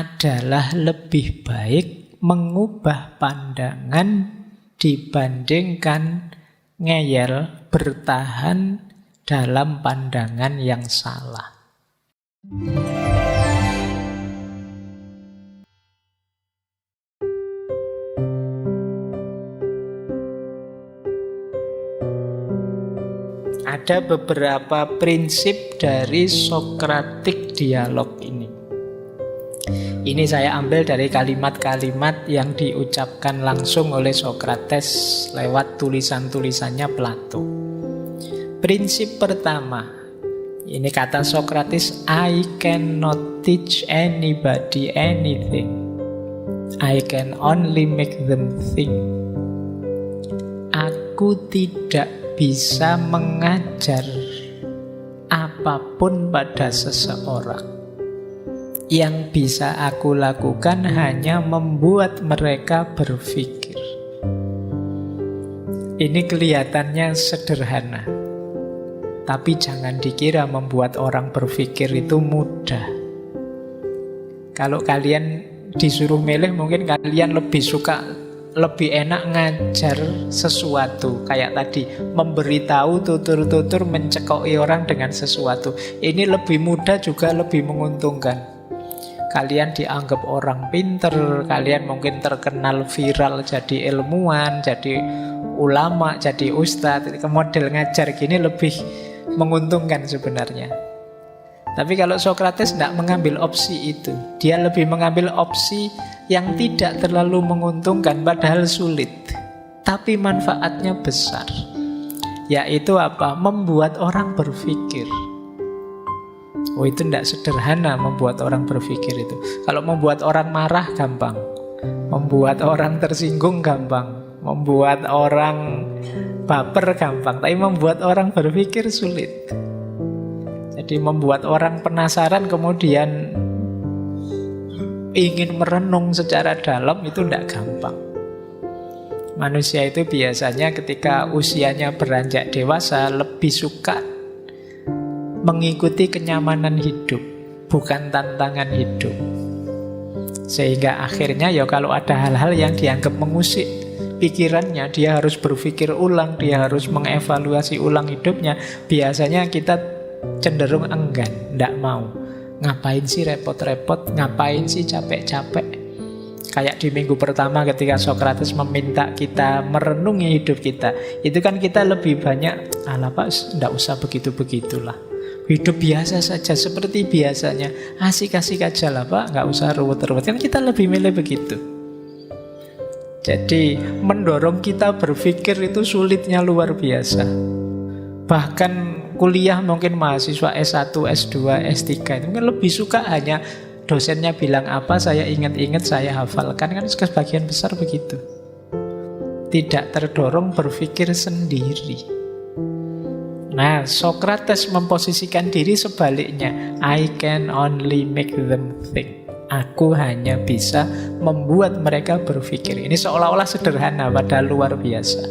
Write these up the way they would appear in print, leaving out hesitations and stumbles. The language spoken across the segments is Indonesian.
adalah lebih baik mengubah pandangan dibandingkan ngeyel, bertahan dalam pandangan yang salah. Ada beberapa prinsip dari Socratic dialog ini. Ini saya ambil dari kalimat-kalimat yang diucapkan langsung oleh Socrates lewat tulisan-tulisannya Plato. Prinsip pertama, ini kata Socrates, I cannot teach anybody anything. I can only make them think. Aku tidak bisa mengajar apapun pada seseorang. Yang bisa aku lakukan hanya membuat mereka berpikir. Ini kelihatannya sederhana, tapi jangan dikira membuat orang berpikir itu mudah. Kalau kalian disuruh milih, mungkin kalian lebih enak ngajar sesuatu. Kayak tadi, memberitahu tutur-tutur, mencekoki orang dengan sesuatu. Ini lebih mudah juga lebih menguntungkan. Kalian dianggap orang pinter, kalian mungkin terkenal viral jadi ilmuwan, jadi ulama, jadi ustadz. Model ngajar gini lebih menguntungkan sebenarnya. Tapi kalau Socrates tidak mengambil opsi itu. Dia lebih mengambil opsi yang tidak terlalu menguntungkan, padahal sulit, tapi manfaatnya besar. Yaitu apa? Membuat orang berpikir. Oh, itu tidak sederhana membuat orang berpikir itu. Kalau membuat orang marah gampang, membuat orang tersinggung gampang, membuat orang baper gampang, tapi membuat orang berpikir sulit. Jadi membuat orang penasaran kemudian ingin merenung secara dalam itu tidak gampang. Manusia itu biasanya ketika usianya beranjak dewasa lebih suka mengikuti kenyamanan hidup, bukan tantangan hidup. Sehingga akhirnya ya kalau ada hal-hal yang dianggap mengusik pikirannya, dia harus berpikir ulang, dia harus mengevaluasi ulang hidupnya. Biasanya kita cenderung enggan, tidak mau. Ngapain sih repot-repot, ngapain sih capek-capek. Kayak di minggu pertama ketika Socrates meminta kita merenungi hidup kita, itu kan kita lebih banyak, alah Pak, tidak usah begitu-begitulah. Hidup biasa saja, seperti biasanya. Asik-asik aja lah Pak, nggak usah ruwet-ruwet. Kan kita lebih milih begitu. Jadi mendorong kita berpikir itu sulitnya luar biasa. Bahkan kuliah mungkin mahasiswa S1, S2, S3 itu kan lebih suka hanya dosennya bilang apa, saya ingat-ingat, saya hafalkan. Kan sebagian besar begitu. Tidak terdorong berpikir sendiri. Nah, Socrates memposisikan diri sebaliknya. I can only make them think. Aku hanya bisa membuat mereka berpikir. Ini seolah-olah sederhana, padahal luar biasa.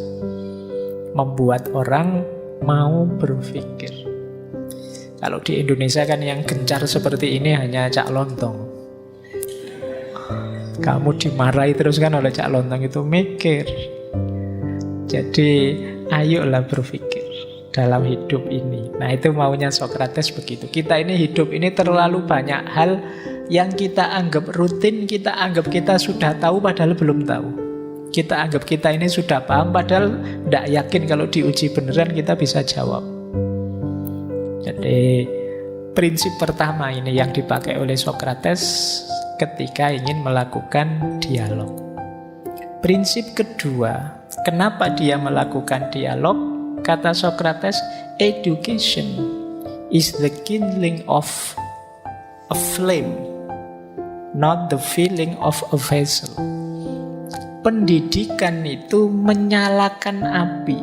Membuat orang mau berpikir. Kalau di Indonesia kan yang gencar seperti ini hanya Cak Lontong. Kamu dimarahi terus kan oleh Cak Lontong itu mikir. Jadi ayolah berpikir dalam hidup ini. Nah, itu maunya Socrates begitu. Kita ini hidup ini terlalu banyak hal yang kita anggap rutin, kita anggap kita sudah tahu padahal belum tahu. Kita anggap kita ini sudah paham padahal tidak yakin kalau diuji beneran kita bisa jawab. Jadi prinsip pertama ini yang dipakai oleh Socrates ketika ingin melakukan dialog. Prinsip kedua, kenapa dia melakukan dialog? Kata Socrates, education is the kindling of a flame, not the filling of a vessel. Pendidikan itu menyalakan api,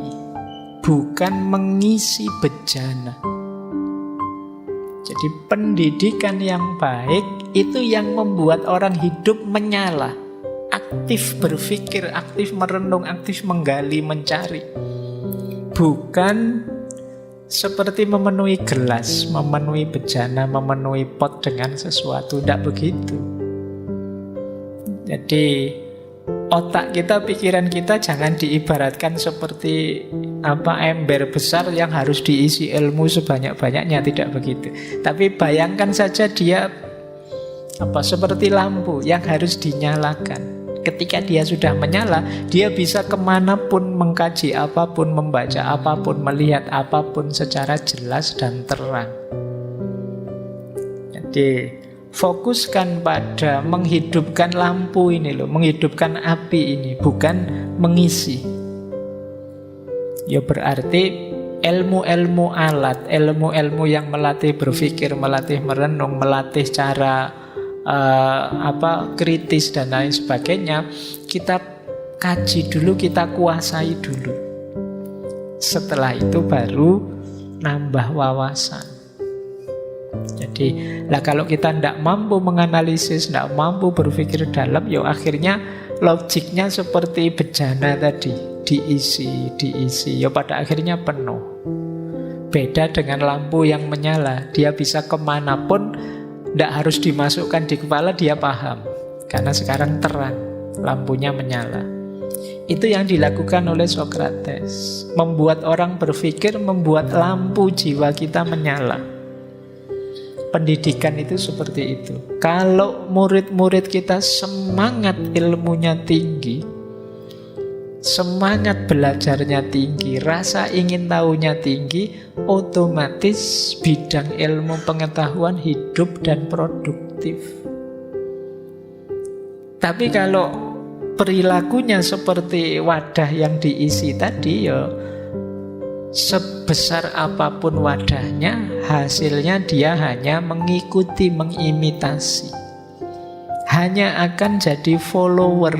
bukan mengisi bejana. Jadi pendidikan yang baik itu yang membuat orang hidup menyala, aktif berpikir, aktif merenung, aktif menggali, mencari. Bukan seperti memenuhi gelas, memenuhi bejana, memenuhi pot dengan sesuatu. Tidak begitu. Jadi otak kita, pikiran kita jangan diibaratkan seperti ember besar yang harus diisi ilmu sebanyak-banyaknya, tidak begitu. Tapi bayangkan saja dia seperti lampu yang harus dinyalakan. Ketika dia sudah menyala, dia bisa kemanapun, mengkaji apapun, membaca apapun, melihat apapun secara jelas dan terang. Jadi fokuskan pada menghidupkan lampu ini loh, menghidupkan api ini, bukan mengisi. Ya berarti ilmu-ilmu alat, ilmu-ilmu yang melatih berpikir, melatih merenung, melatih cara kritis dan lain sebagainya, kita kaji dulu, kita kuasai dulu. Setelah itu baru nambah wawasan. Jadi kalau kita tidak mampu menganalisis, tidak mampu berpikir dalam, ya akhirnya logiknya seperti bejana tadi, diisi, ya pada akhirnya penuh. Beda dengan lampu yang menyala, dia bisa kemanapun, tidak harus dimasukkan di kepala, dia paham. Karena sekarang terang, lampunya menyala. Itu yang dilakukan oleh Socrates. Membuat orang berpikir, membuat lampu jiwa kita menyala. Pendidikan itu seperti itu. Kalau murid-murid kita semangat ilmunya tinggi, semangat belajarnya tinggi, rasa ingin tahunya tinggi, otomatis bidang ilmu pengetahuan hidup dan produktif. Tapi kalau perilakunya seperti wadah yang diisi tadi, ya sebesar apapun wadahnya, hasilnya dia hanya mengikuti, mengimitasi. Hanya akan jadi follower,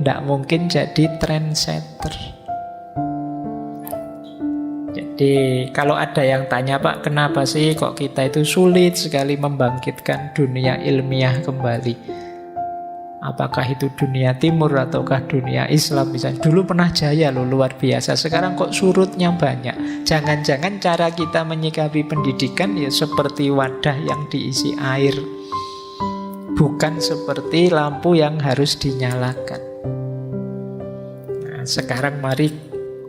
tidak mungkin jadi trendsetter. Jadi kalau ada yang tanya, Pak, kenapa sih kok kita itu sulit sekali membangkitkan dunia ilmiah kembali? Apakah itu dunia timur ataukah dunia Islam misalnya? Dulu pernah jaya loh, luar biasa. Sekarang kok surutnya banyak. Jangan-jangan cara kita menyikapi pendidikan ya seperti wadah yang diisi air, bukan seperti lampu yang harus dinyalakan. Nah, sekarang mari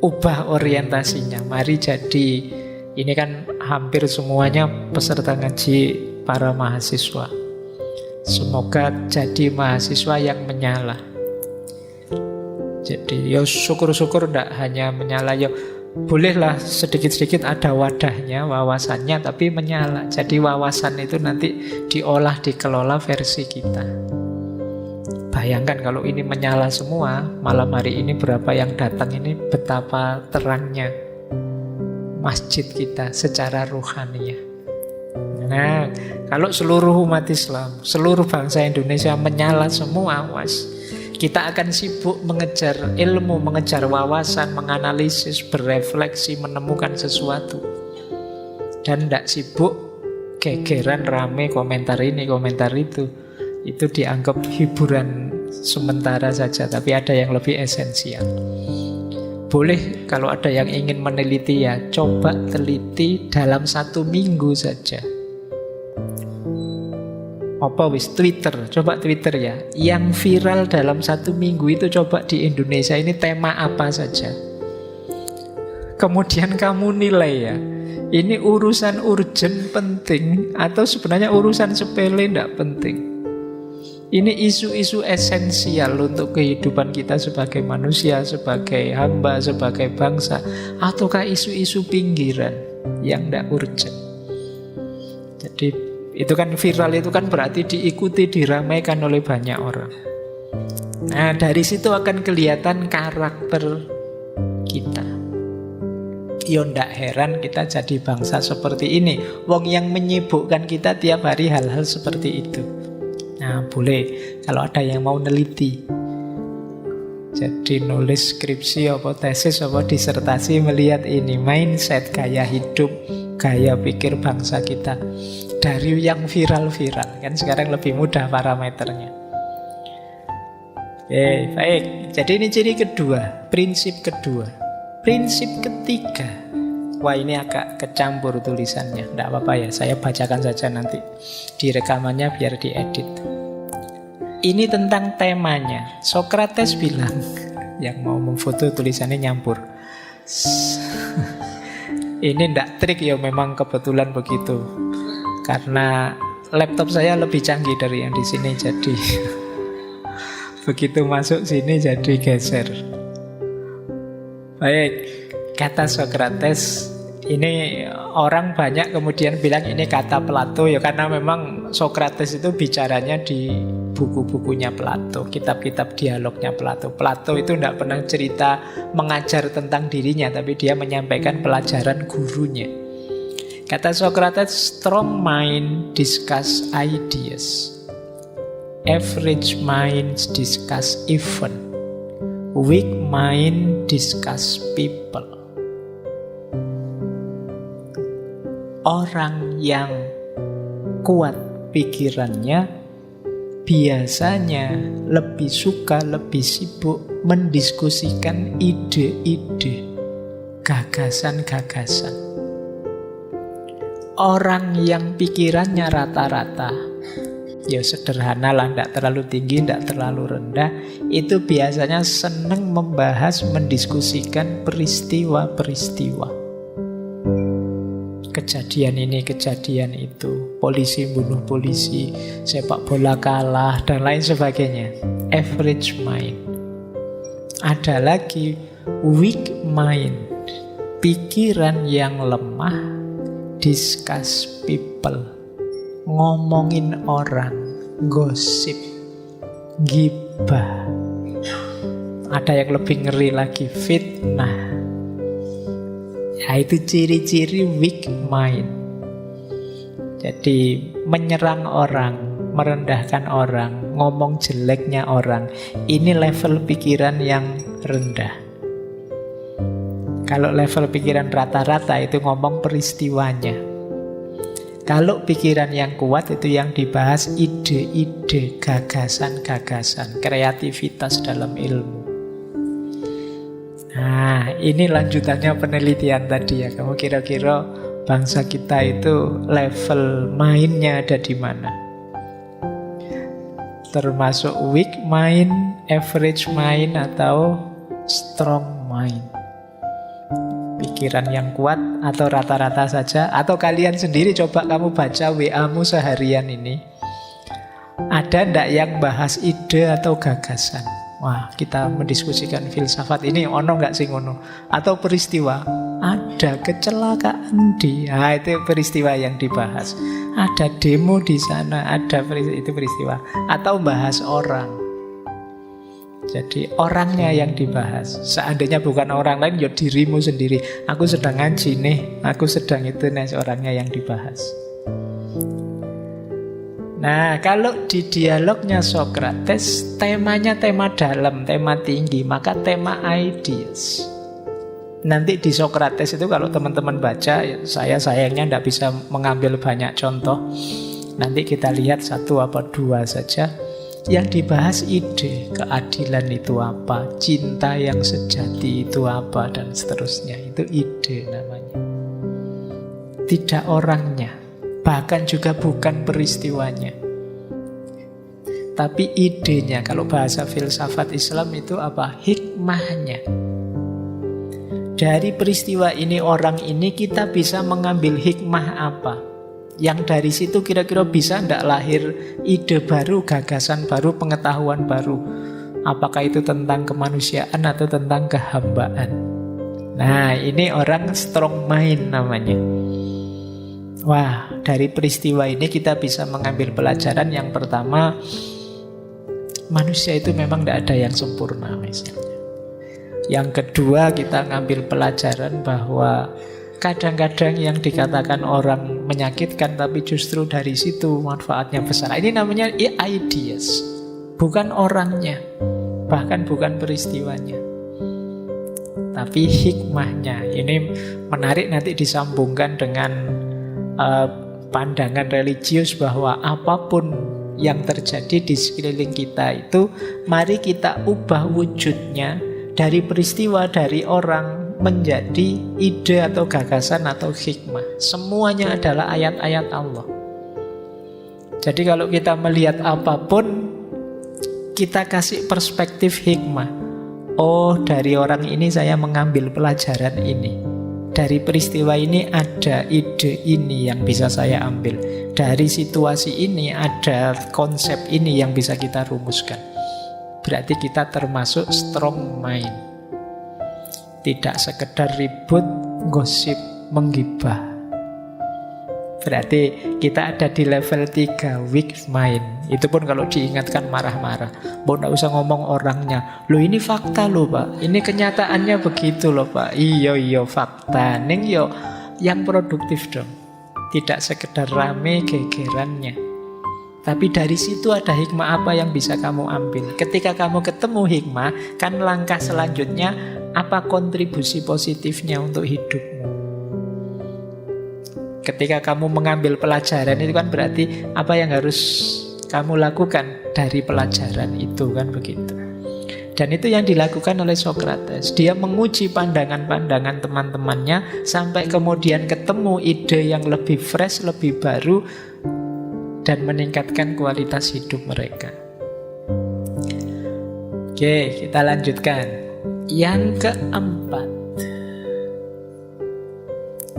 ubah orientasinya. Mari jadi, ini kan hampir semuanya peserta ngaji para mahasiswa. Semoga jadi mahasiswa yang menyala. Jadi ya syukur-syukur tidak hanya menyala, ya bolehlah sedikit-sedikit ada wadahnya, wawasannya, tapi menyala. Jadi wawasan itu nanti diolah, dikelola versi kita. Bayangkan kalau ini menyala semua, malam hari ini berapa yang datang, ini betapa terangnya masjid kita secara ruhaniyah. Nah, kalau seluruh umat Islam, seluruh bangsa Indonesia menyala semua, kita akan sibuk mengejar ilmu, mengejar wawasan, menganalisis, berefleksi, menemukan sesuatu. Dan tidak sibuk gegeran rame komentar ini, komentar itu. Itu dianggap hiburan sementara saja, tapi ada yang lebih esensial. Boleh kalau ada yang ingin meneliti, ya coba teliti dalam 1 minggu saja. Twitter, coba Twitter ya. Yang viral dalam 1 minggu itu coba di Indonesia ini tema apa saja. Kemudian kamu nilai ya, ini urusan urgent penting atau sebenarnya urusan sepele tidak penting. Ini isu-isu esensial untuk kehidupan kita sebagai manusia, sebagai hamba, sebagai bangsa, ataukah isu-isu pinggiran yang tidak urgent. Jadi itu kan viral, itu kan berarti diikuti, diramaikan oleh banyak orang. Nah, dari situ akan kelihatan karakter kita. Ya ndak heran kita jadi bangsa seperti ini. Wong yang menyibukkan kita tiap hari hal-hal seperti itu. Nah, boleh kalau ada yang mau neliti. Jadi nulis skripsi apa tesis apa disertasi melihat ini mindset, gaya hidup, gaya pikir bangsa kita dari yang viral-viral. Kan sekarang lebih mudah parameternya. Oke, baik. Jadi ini ciri kedua, prinsip kedua. Prinsip ketiga, wah ini agak kecampur tulisannya, tidak apa-apa ya, saya bacakan saja nanti di rekamannya biar diedit. Ini tentang temanya. Sokrates bilang, yang mau memfoto tulisannya nyampur. Ini ndak trik ya, memang kebetulan begitu. Karena laptop saya lebih canggih dari yang di sini, jadi begitu masuk sini jadi geser. Baik, kata Sokrates ini orang banyak kemudian bilang ini kata Plato ya, karena memang Sokrates itu bicaranya di buku-bukunya Plato, kitab-kitab dialognya Plato. Plato itu tidak pernah cerita mengajar tentang dirinya, tapi dia menyampaikan pelajaran gurunya. Kata Sokrates, strong mind discuss ideas, average minds discuss event, weak mind discuss people. Orang yang kuat pikirannya biasanya lebih suka, lebih sibuk mendiskusikan ide-ide, gagasan-gagasan. Orang yang pikirannya rata-rata, ya sederhana lah, tidak terlalu tinggi, tidak terlalu rendah, itu biasanya senang membahas, mendiskusikan peristiwa-peristiwa. Kejadian ini, kejadian itu, polisi bunuh polisi, sepak bola kalah, dan lain sebagainya. Average mind. Ada lagi weak mind, pikiran yang lemah, discuss people, ngomongin orang, gosip, gibah. Ada yang lebih ngeri lagi, fitnah. Ya, itu ciri-ciri weak mind. Jadi menyerang orang, merendahkan orang, ngomong jeleknya orang. Ini level pikiran yang rendah. Kalau level pikiran rata-rata itu ngomong peristiwanya. Kalau pikiran yang kuat itu yang dibahas ide-ide, gagasan-gagasan, kreativitas dalam ilmu. Nah, ini lanjutannya penelitian tadi ya. Kamu kira-kira bangsa kita itu level mainnya ada di mana? Termasuk weak mind, average mind, atau strong mind? Pikiran yang kuat atau rata-rata saja? Atau kalian sendiri coba kamu baca WA-mu seharian ini, ada ndak yang bahas ide atau gagasan? Wah, kita mendiskusikan filsafat ini, ono nggak sih ngono? Atau peristiwa, ada kecelakaan nah, itu peristiwa yang dibahas. Ada demo di sana, ada itu peristiwa. Atau bahas orang. Jadi orangnya yang dibahas. Seandainya bukan orang lain, ya dirimu sendiri. Aku sedang ngaji nih, aku sedang itu nih, orangnya yang dibahas. Nah, kalau di dialognya Sokrates, temanya tema dalam, tema tinggi, maka tema ideas. Nanti di Sokrates itu kalau teman-teman baca, saya sayangnya tidak bisa mengambil banyak contoh. Nanti kita lihat satu apa dua saja. Yang dibahas ide, keadilan itu apa, cinta yang sejati itu apa, dan seterusnya. Itu ide namanya. Tidak orangnya. Bahkan juga bukan peristiwanya, tapi idenya. Kalau bahasa filsafat Islam itu apa? Hikmahnya. Dari peristiwa ini, orang ini, kita bisa mengambil hikmah apa? Yang dari situ kira-kira bisa tidak lahir ide baru, gagasan baru, pengetahuan baru. Apakah itu tentang kemanusiaan atau tentang kehambaan? Nah, ini orang strong mind namanya. Wah, dari peristiwa ini kita bisa mengambil pelajaran. Yang pertama, manusia itu memang tidak ada yang sempurna misalnya. Yang kedua, kita ngambil pelajaran bahwa kadang-kadang yang dikatakan orang menyakitkan, tapi justru dari situ manfaatnya besar. Ini namanya ideas, bukan orangnya, bahkan bukan peristiwanya, tapi hikmahnya. Ini menarik, nanti disambungkan dengan pandangan religius bahwa apapun yang terjadi di sekeliling kita itu, mari kita ubah wujudnya dari peristiwa, dari orang, menjadi ide atau gagasan atau hikmah. Semuanya adalah ayat-ayat Allah. Jadi kalau kita melihat apapun, kita kasih perspektif hikmah. Oh, dari orang ini saya mengambil pelajaran ini. Dari peristiwa ini ada ide ini yang bisa saya ambil. Dari situasi ini ada konsep ini yang bisa kita rumuskan. Berarti kita termasuk strong mind. Tidak sekedar ribut, gosip, menggibah. Berarti kita ada di level 3, weak mind. Itu pun kalau diingatkan marah-marah. Mau gak usah ngomong orangnya. Loh ini fakta loh Pak. Ini kenyataannya begitu loh Pak. Iya fakta. Neng yo yang produktif dong. Tidak sekedar rame gegerannya. Tapi dari situ ada hikmah apa yang bisa kamu ambil. Ketika kamu ketemu hikmah, kan langkah selanjutnya apa kontribusi positifnya untuk hidupmu. Ketika kamu mengambil pelajaran itu kan berarti apa yang harus kamu lakukan dari pelajaran itu, kan begitu. Dan itu yang dilakukan oleh Socrates. Dia menguji pandangan-pandangan teman-temannya sampai kemudian ketemu ide yang lebih fresh, lebih baru, dan meningkatkan kualitas hidup mereka. Oke, kita lanjutkan. Yang keempat,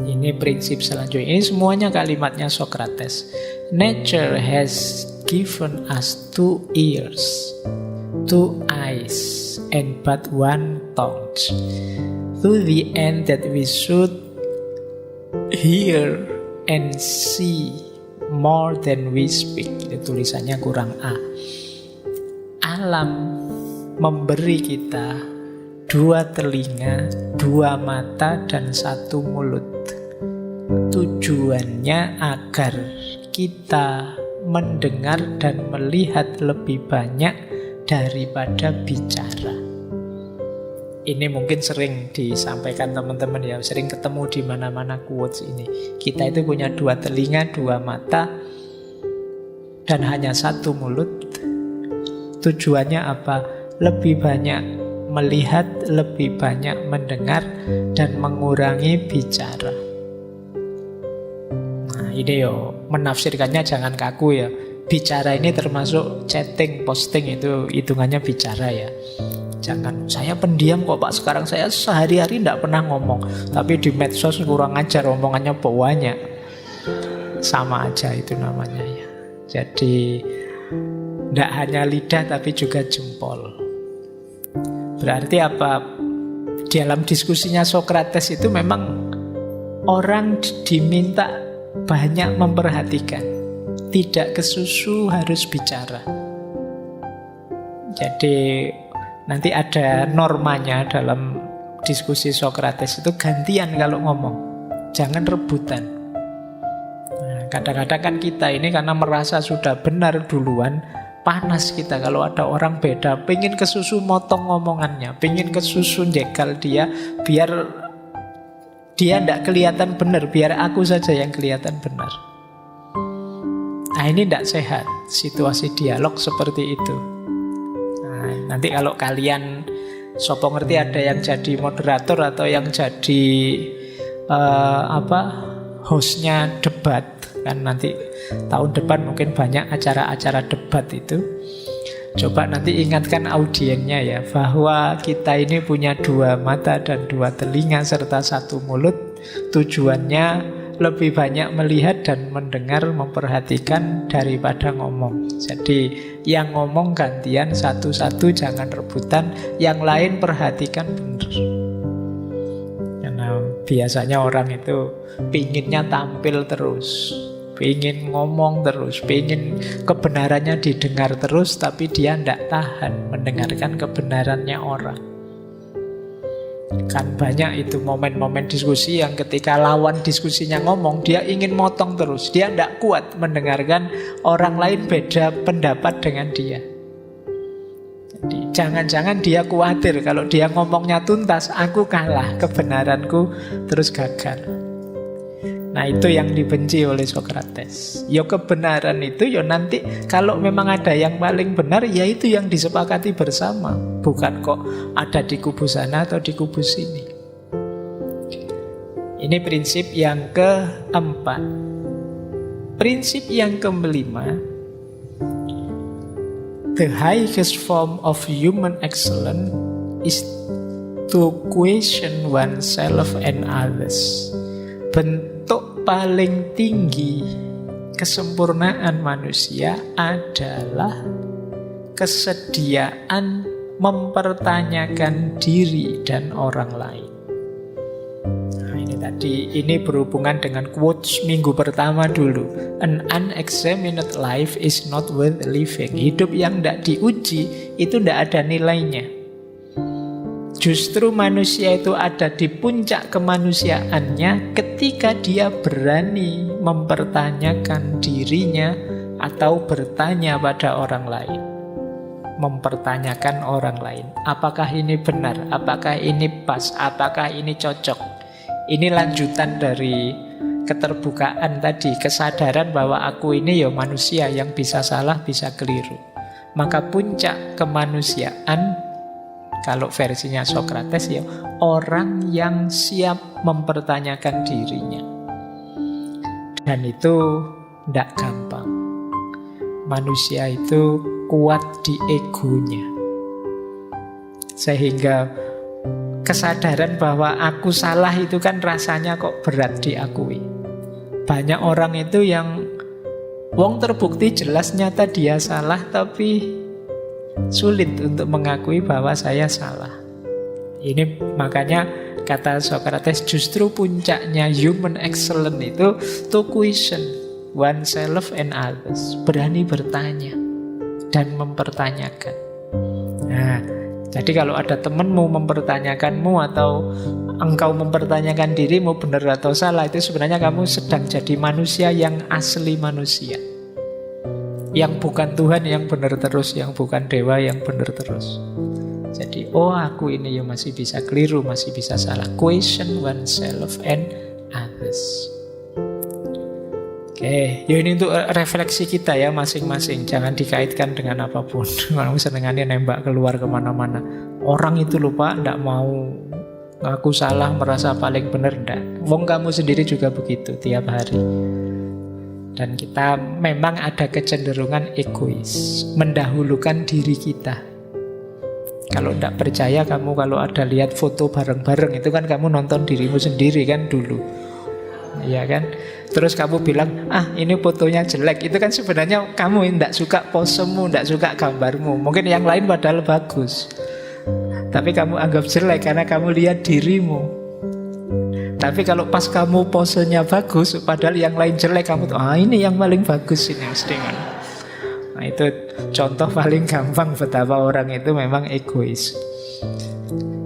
ini prinsip selanjutnya. Ini semuanya kalimatnya Socrates. Nature has given us 2 ears, 2 eyes, and but 1 tongue, to the end that we should hear and see more than we speak. Itu tulisannya kurang A. Alam memberi kita 2 telinga, 2 mata, dan 1 mulut. Tujuannya agar kita mendengar dan melihat lebih banyak daripada bicara. Ini mungkin sering disampaikan teman-teman ya, sering ketemu di mana-mana quotes ini. Kita itu punya 2 telinga, 2 mata, dan hanya 1 mulut. Tujuannya apa? Lebih banyak melihat, lebih banyak mendengar, dan mengurangi bicara. Ini yo menafsirkannya jangan kaku ya. Bicara ini termasuk chatting, posting, itu hitungannya bicara ya. Jangan, saya pendiam kok Pak, sekarang saya sehari-hari tidak pernah ngomong. Tapi di medsos kurang ajar, omongannya banyak. Sama aja itu namanya ya. Jadi tidak hanya lidah tapi juga jempol. Berarti apa? Dalam diskusinya Socrates itu memang orang diminta banyak memperhatikan, tidak kesusu harus bicara. Jadi nanti ada normanya dalam diskusi Socrates itu, gantian kalau ngomong, jangan rebutan. Nah, kadang-kadang kan kita ini karena merasa sudah benar duluan, panas kita kalau ada orang beda, pengen kesusu motong ngomongannya, pengen kesusu jegal dia, biar dia tidak kelihatan benar, biar aku saja yang kelihatan benar. Nah ini tidak sehat, situasi dialog seperti itu. Nah, nanti kalau kalian sopo ngerti ada yang jadi moderator atau yang jadi hostnya debat, kan nanti tahun depan mungkin banyak acara-acara debat itu. Coba nanti ingatkan audiennya ya, bahwa kita ini punya 2 mata dan 2 telinga serta 1 mulut. Tujuannya lebih banyak melihat dan mendengar, memperhatikan daripada ngomong. Jadi yang ngomong gantian satu-satu, jangan rebutan. Yang lain perhatikan benar. Karena biasanya orang itu pinginnya tampil terus, pengen ngomong terus, pengen kebenarannya didengar terus, tapi dia tidak tahan mendengarkan kebenarannya orang. Kan banyak itu momen-momen diskusi yang ketika lawan diskusinya ngomong, dia ingin motong terus, dia tidak kuat mendengarkan orang lain beda pendapat dengan dia. Jadi jangan-jangan dia khawatir kalau dia ngomongnya tuntas, aku kalah, kebenaranku terus gagal. Nah itu yang dibenci oleh Socrates. Ya kebenaran itu ya nanti kalau memang ada yang paling benar, ya itu yang disepakati bersama. Bukan kok ada di kubu sana atau di kubu sini. Ini prinsip yang keempat. Prinsip yang kelima, The highest form of human excellence is to question oneself and others. Bentuk paling tinggi kesempurnaan manusia adalah kesediaan mempertanyakan diri dan orang lain. Nah, ini berhubungan dengan quotes minggu pertama dulu. An unexamined life is not worth living. Hidup yang tidak diuji itu tidak ada nilainya. Justru manusia itu ada di puncak kemanusiaannya ketika dia berani mempertanyakan dirinya atau bertanya pada orang lain. Mempertanyakan orang lain. Apakah ini benar? Apakah ini pas? Apakah ini cocok? Ini lanjutan dari keterbukaan tadi. Kesadaran bahwa aku ini ya manusia yang bisa salah, bisa keliru. Maka puncak kemanusiaan, kalau versinya Socrates ya, orang yang siap mempertanyakan dirinya. Dan itu tidak gampang. Manusia itu kuat di egonya. Sehingga kesadaran bahwa aku salah itu kan rasanya kok berat diakui. Banyak orang itu yang wong terbukti jelas nyata dia salah, tapi sulit untuk mengakui bahwa saya salah. Ini makanya kata Socrates, justru puncaknya human excellence itu to question oneself and others. Berani bertanya dan mempertanyakan. Nah, jadi kalau ada temanmu mempertanyakanmu atau engkau mempertanyakan dirimu benar atau salah, itu sebenarnya kamu sedang jadi manusia yang asli manusia. Yang bukan Tuhan yang benar terus, yang bukan dewa yang benar terus. Jadi, oh aku ini ya masih bisa keliru, masih bisa salah. Question oneself and others. Oke, ya ini untuk refleksi kita ya masing-masing. Jangan dikaitkan dengan apapun. Orang senengannya nembak keluar kemana-mana. Orang itu lupa, ndak mau ngaku salah, merasa paling benar, ndak. Wong kamu sendiri juga begitu tiap hari. Dan kita memang ada kecenderungan egois, mendahulukan diri kita. Kalau ndak percaya kamu kalau ada lihat foto bareng-bareng, itu kan kamu nonton dirimu sendiri kan dulu. Iya kan? Terus kamu bilang, ini fotonya jelek. Itu kan sebenarnya kamu tidak suka posemu, tidak suka gambarmu. Mungkin yang lain padahal bagus, tapi kamu anggap jelek karena kamu lihat dirimu. Tapi kalau pas kamu posenya bagus, padahal yang lain jelek, kamu tuh, ini yang paling bagus ini mesti kan. Nah itu contoh paling gampang betapa orang itu memang egois.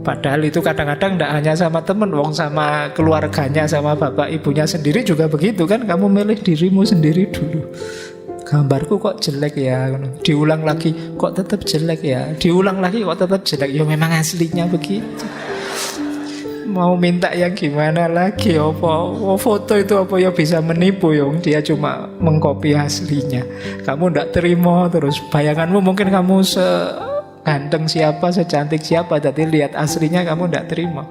Padahal itu kadang-kadang tidak hanya sama temen, wong sama keluarganya, sama bapak ibunya sendiri juga begitu kan. Kamu milih dirimu sendiri dulu. Gambarku kok jelek ya, diulang lagi kok tetap jelek ya, diulang lagi kok tetap jelek. Ya memang aslinya begitu. Mau minta yang gimana lagi? Apa foto itu apa ya bisa menipu yang dia cuma mengkopi aslinya. Kamu tidak terima terus. Bayanganmu mungkin kamu ganteng siapa, secantik siapa, tapi lihat aslinya kamu tidak terima.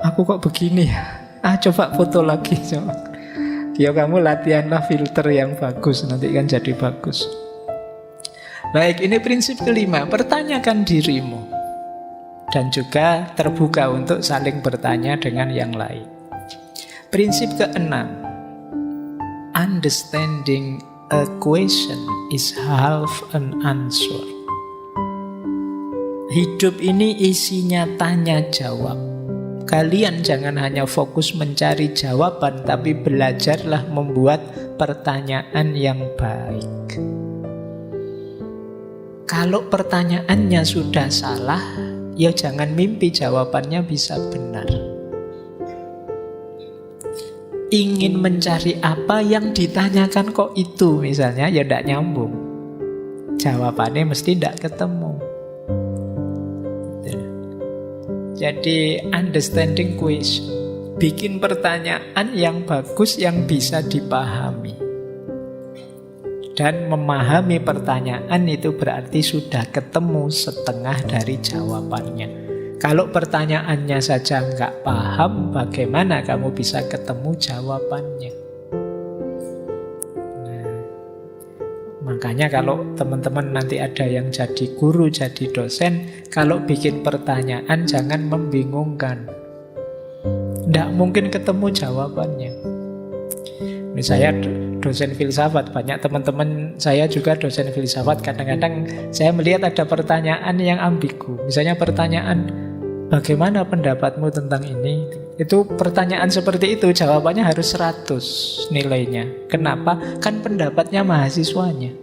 Aku kok begini ya? Coba foto lagi coba. Ya kamu latihanlah filter yang bagus, nanti kan jadi bagus. Baik, ini prinsip kelima, pertanyakan dirimu. Dan juga terbuka untuk saling bertanya dengan yang lain. Prinsip keenam, understanding a question is half an answer. Hidup ini isinya tanya jawab. Kalian jangan hanya fokus mencari jawaban, tapi belajarlah membuat pertanyaan yang baik. Kalau pertanyaannya sudah salah, ya jangan mimpi jawabannya bisa benar. Ingin mencari apa yang ditanyakan kok itu misalnya, ya tidak nyambung. Jawabannya mesti tidak ketemu. Jadi understanding question, bikin pertanyaan yang bagus yang bisa dipahami. Dan memahami pertanyaan itu berarti sudah ketemu setengah dari jawabannya. Kalau pertanyaannya saja nggak paham, bagaimana kamu bisa ketemu jawabannya? Makanya kalau teman-teman nanti ada yang jadi guru, jadi dosen, kalau bikin pertanyaan jangan membingungkan. Tidak mungkin ketemu jawabannya. Ini saya dosen filsafat, banyak teman-teman saya juga dosen filsafat. Kadang-kadang saya melihat ada pertanyaan yang ambigu. Misalnya pertanyaan, bagaimana pendapatmu tentang ini? Itu pertanyaan seperti itu, jawabannya harus 100 nilainya. Kenapa? Kan pendapatnya mahasiswanya.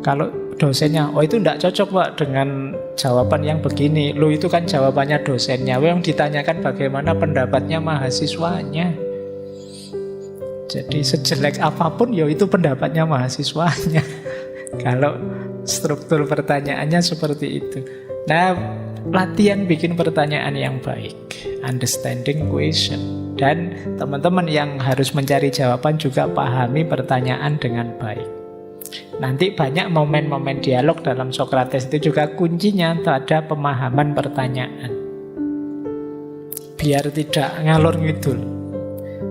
Kalau dosennya, oh itu tidak cocok Pak dengan jawaban yang begini. Lu itu kan jawabannya dosennya. Yang ditanyakan bagaimana pendapatnya mahasiswanya. Jadi sejelek apapun ya itu pendapatnya mahasiswanya. Kalau struktur pertanyaannya seperti itu. Nah, latihan bikin pertanyaan yang baik, understanding question. Dan teman-teman yang harus mencari jawaban juga pahami pertanyaan dengan baik. Nanti banyak momen-momen dialog dalam Sokrates itu juga kuncinya pada pemahaman pertanyaan. Biar tidak ngalor ngidul.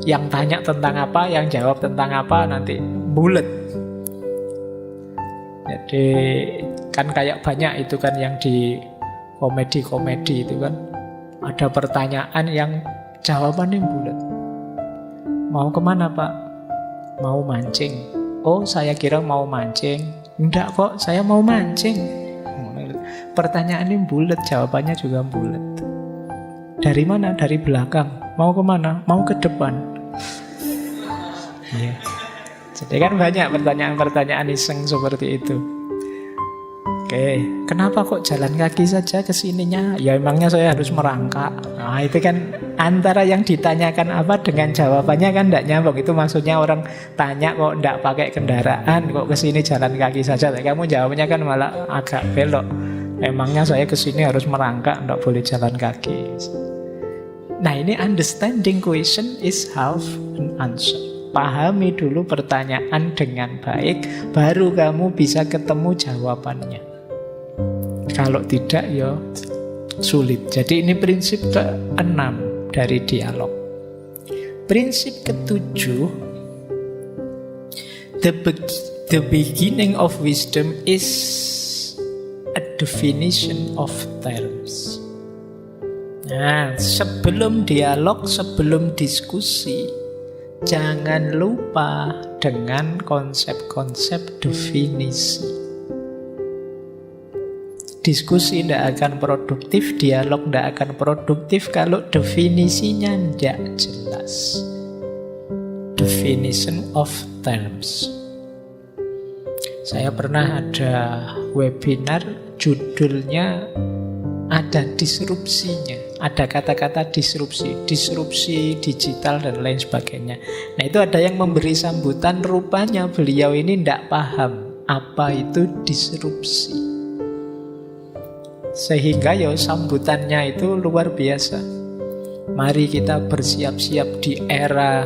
Yang tanya tentang apa, yang jawab tentang apa, nanti bulet. Jadi kan kayak banyak itu kan yang di komedi-komedi itu kan, ada pertanyaan yang jawabannya bulat. Mau kemana Pak? Mau mancing. Oh saya kira mau mancing. Enggak kok, saya mau mancing. Pertanyaannya bulat, jawabannya juga bulat. Dari mana? Dari belakang. Mau kemana? Mau ke depan. Ya. Jadi kan banyak pertanyaan-pertanyaan iseng seperti itu. Oke, kenapa kok jalan kaki saja ke sininya? Ya emangnya saya harus merangkak. Nah itu kan antara yang ditanyakan apa dengan jawabannya kan tidak nyambung. Itu maksudnya orang tanya kok tidak pakai kendaraan, kok ke sini jalan kaki saja. Tapi kamu jawabnya kan malah agak belok. Emangnya saya ke sini harus merangkak, tidak boleh jalan kaki. Nah ini understanding question is half an answer. Pahami dulu pertanyaan dengan baik, baru kamu bisa ketemu jawabannya. Kalau tidak ya sulit. Jadi ini prinsip ke-6 dari dialog. Prinsip ke-7, the beginning of wisdom is a definition of terms. Nah, sebelum dialog, sebelum diskusi, jangan lupa dengan konsep-konsep definisi. Diskusi tidak akan produktif, dialog tidak akan produktif kalau definisinya tidak jelas. Definition of terms. Saya pernah ada webinar, judulnya ada disrupsinya. Ada kata-kata disrupsi, disrupsi digital dan lain sebagainya. Nah itu ada yang memberi sambutan, rupanya beliau ini tidak paham apa itu disrupsi. Sehingga ya sambutannya itu luar biasa. Mari kita bersiap-siap di era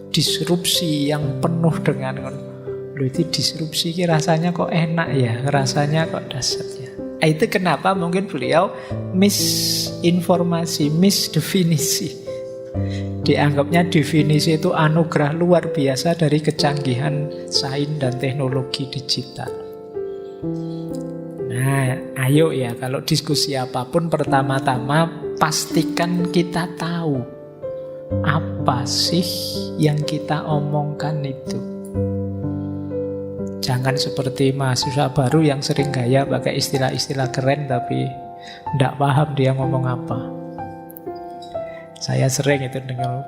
disrupsi yang penuh dengan loh itu disrupsi rasanya kok enak ya, rasanya kok dasar ya. Itu kenapa mungkin beliau misinformasi, misdefinisi. Dianggapnya definisi itu anugerah luar biasa dari kecanggihan sains dan teknologi digital. Nah, ayo ya kalau diskusi apapun pertama-tama pastikan kita tahu apa sih yang kita omongkan itu. Jangan seperti mahasiswa baru yang sering gaya pakai istilah-istilah keren tapi tidak paham dia ngomong apa. Saya sering itu dengar,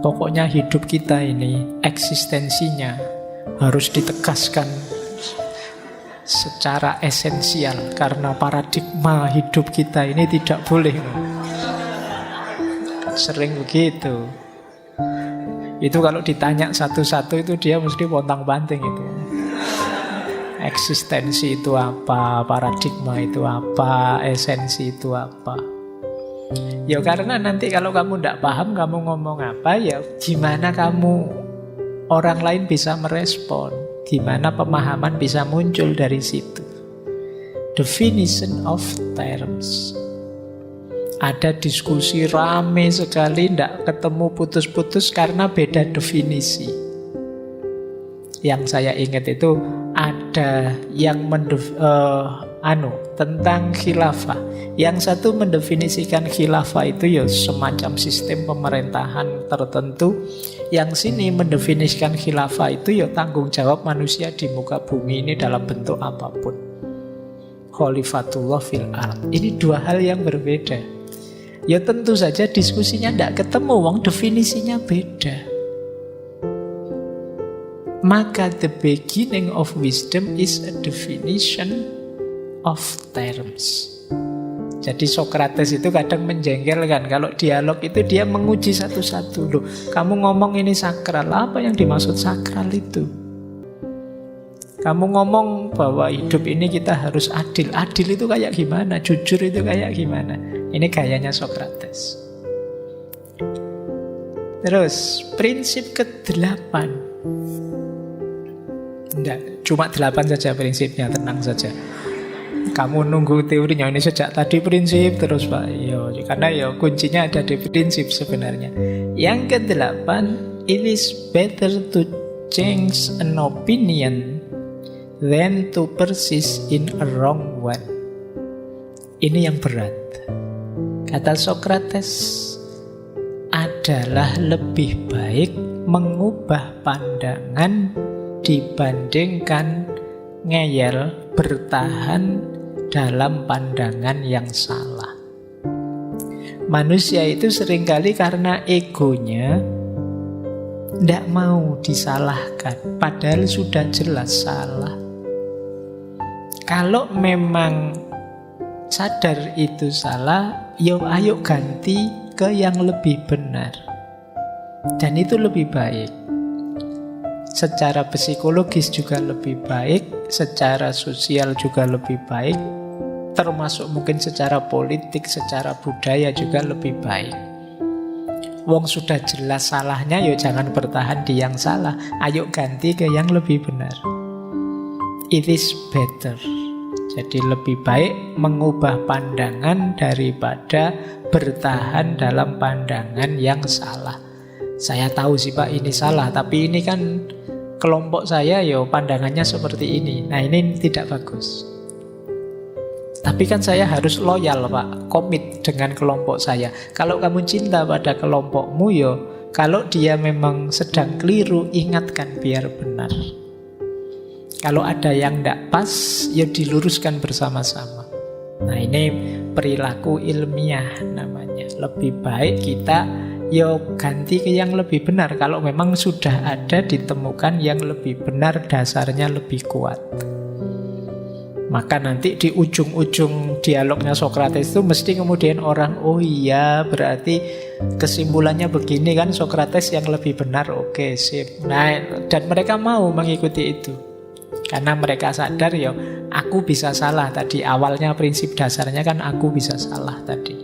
pokoknya hidup kita ini eksistensinya harus ditegaskan secara esensial karena paradigma hidup kita ini tidak boleh. Sering begitu. Itu kalau ditanya satu-satu itu dia mesti pontang-panting itu. Eksistensi itu apa, paradigma itu apa, esensi itu apa. Ya karena nanti kalau kamu tidak paham kamu ngomong apa, ya gimana kamu orang lain bisa merespon, gimana pemahaman bisa muncul dari situ. Definition of terms. Ada diskusi rame sekali, tidak ketemu putus-putus karena beda definisi. Yang saya ingat itu ada yang tentang khilafah. Yang satu mendefinisikan khilafah itu ya semacam sistem pemerintahan tertentu. Yang sini mendefinisikan khilafah itu ya tanggung jawab manusia di muka bumi ini dalam bentuk apapun. Khalifatullah fil ard. Ini dua hal yang berbeda. Ya tentu saja diskusinya tidak ketemu, wong definisinya beda. Maka the beginning of wisdom is a definition of terms. Jadi Socrates itu kadang menjengkelkan. Kalau dialog itu dia menguji satu-satu. Loh, kamu ngomong ini sakral, apa yang dimaksud sakral itu? Kamu ngomong bahwa hidup ini kita harus adil. Adil itu kayak gimana? Jujur itu kayak gimana? Ini gayanya Socrates. Terus prinsip ke-8. Enggak, cuma 8 saja prinsipnya, tenang saja. Kamu nunggu teorinya ini sejak tadi prinsip terus Pak. Yo, karena ya kuncinya ada di prinsip sebenarnya. Yang ke-8, it is better to change an opinion than to persist in a wrong one. Ini yang berat. Kata Socrates, adalah lebih baik mengubah pandangan dibandingkan ngeyel bertahan dalam pandangan yang salah. Manusia itu seringkali karena egonya tidak mau disalahkan, padahal sudah jelas salah. Kalau memang sadar itu salah, ayo ganti ke yang lebih benar. Dan itu lebih baik. Secara psikologis juga lebih baik, secara sosial juga lebih baik, termasuk mungkin secara politik, secara budaya juga lebih baik. Wong sudah jelas salahnya, jangan bertahan di yang salah, ayo ganti ke yang lebih benar. It is better. Jadi lebih baik mengubah pandangan daripada bertahan dalam pandangan yang salah. Saya tahu sih Pak ini salah, tapi ini kan kelompok saya pandangannya seperti ini. Nah ini tidak bagus. Tapi kan saya harus loyal Pak, komit dengan kelompok saya. Kalau kamu cinta pada kelompokmu kalau dia memang sedang keliru, ingatkan biar benar. Kalau ada yang tidak pas, diluruskan bersama-sama. Nah ini perilaku ilmiah namanya. Lebih baik kita ganti ke yang lebih benar. Kalau memang sudah ada ditemukan yang lebih benar, dasarnya lebih kuat. Maka nanti di ujung-ujung dialognya Socrates itu mesti kemudian orang, oh iya berarti kesimpulannya begini kan, Socrates yang lebih benar, oke sip. Nah, dan mereka mau mengikuti itu. Karena mereka sadar aku bisa salah tadi. Awalnya prinsip dasarnya kan aku bisa salah tadi.